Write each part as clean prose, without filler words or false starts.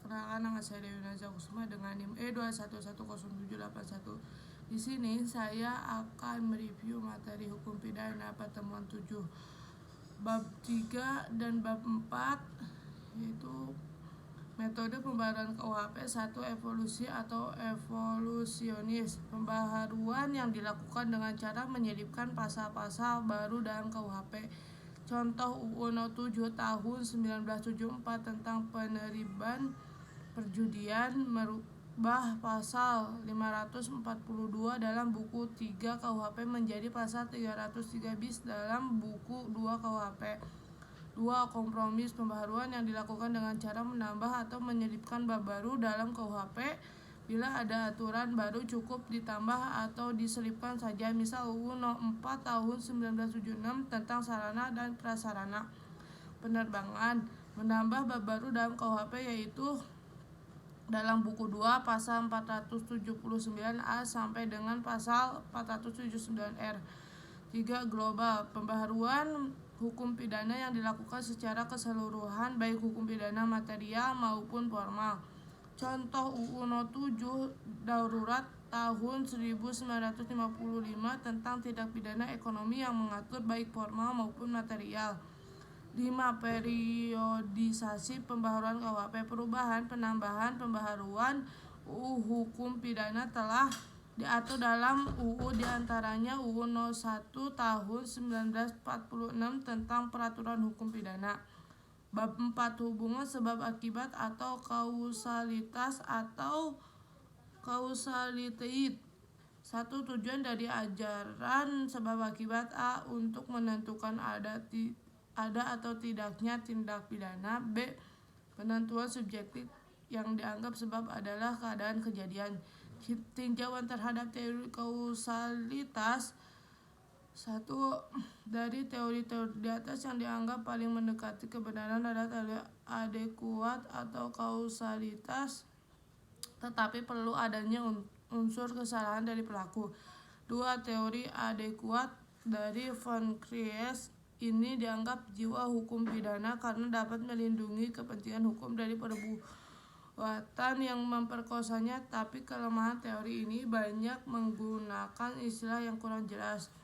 Perkenalkan, nama saya Dewi Naza Kusuma dengan NIM E21107881. Di sini saya akan mereview materi hukum pidana pertemuan 7 bab 3 dan bab 4, yaitu metode pembaharuan KUHP 1. Evolusi atau evolusionis, pembaharuan yang dilakukan dengan cara menyelipkan pasal-pasal baru dalam KUHP. Contoh UU No 7 tahun 1974 tentang penerimaan perjudian merubah pasal 542 dalam buku 3 KUHP menjadi pasal 303 bis dalam buku 2 KUHP. 2. Kompromis, pembaharuan yang dilakukan dengan cara menambah atau menyelipkan bab baru dalam KUHP. Bila ada aturan baru cukup ditambah atau diselipkan saja. Misal UU No 4 tahun 1976 tentang sarana dan prasarana penerbangan, menambah bab baru dalam KUHP yaitu dalam buku 2 pasal 479A sampai dengan pasal 479R. 3. Global, pembaharuan hukum pidana yang dilakukan secara keseluruhan, baik hukum pidana material maupun formal. Contoh UU No 7 Darurat tahun 1955 tentang tindak pidana ekonomi yang mengatur baik formal maupun material. 5. Periodisasi pembaharuan KUHP, perubahan, penambahan, pembaharuan UU hukum pidana telah diatur dalam UU, diantaranya UU No 1 tahun 1946 tentang peraturan hukum pidana. Bab 4. Hubungan sebab akibat atau kausalitas atau kausalitate. 1. Tujuan dari ajaran sebab akibat A. Untuk menentukan ada atau tidaknya tindak pidana. B. Penentuan subjektif yang dianggap sebab adalah keadaan kejadian. Tinjauan terhadap teori kausalitas. 1. Dari teori-teori di atas yang dianggap paling mendekati kebenaran adalah teori adekuat atau kausalitas, tetapi perlu adanya unsur kesalahan dari pelaku. 2. Teori adekuat dari von Kries ini dianggap jiwa hukum pidana karena dapat melindungi kepentingan hukum dari perbuatan yang memperkosanya, tapi kelemahan teori ini banyak menggunakan istilah yang kurang jelas.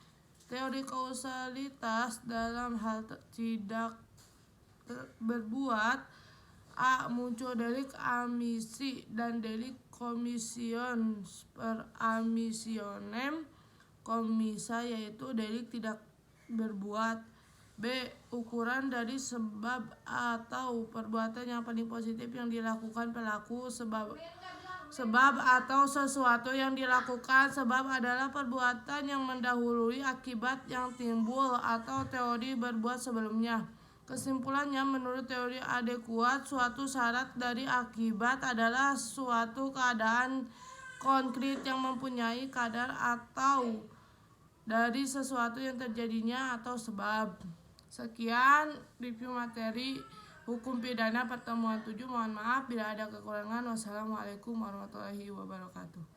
Teori kausalitas dalam hal tidak berbuat. A. Muncul delik amisi dan delik commissionem per amissionem commissa, yaitu delik tidak berbuat. B. Ukuran dari sebab atau perbuatan yang paling positif yang dilakukan pelaku. Sebab atau sesuatu yang dilakukan sebab adalah perbuatan yang mendahului akibat yang timbul atau teori berbuat sebelumnya. Kesimpulannya, menurut teori adekuat, suatu syarat dari akibat adalah suatu keadaan konkret yang mempunyai kadar atau dari sesuatu yang terjadinya atau sebab. Sekian review materi hukum pidana pertemuan 7. Mohon maaf bila ada kekurangan. Wassalamualaikum warahmatullahi wabarakatuh.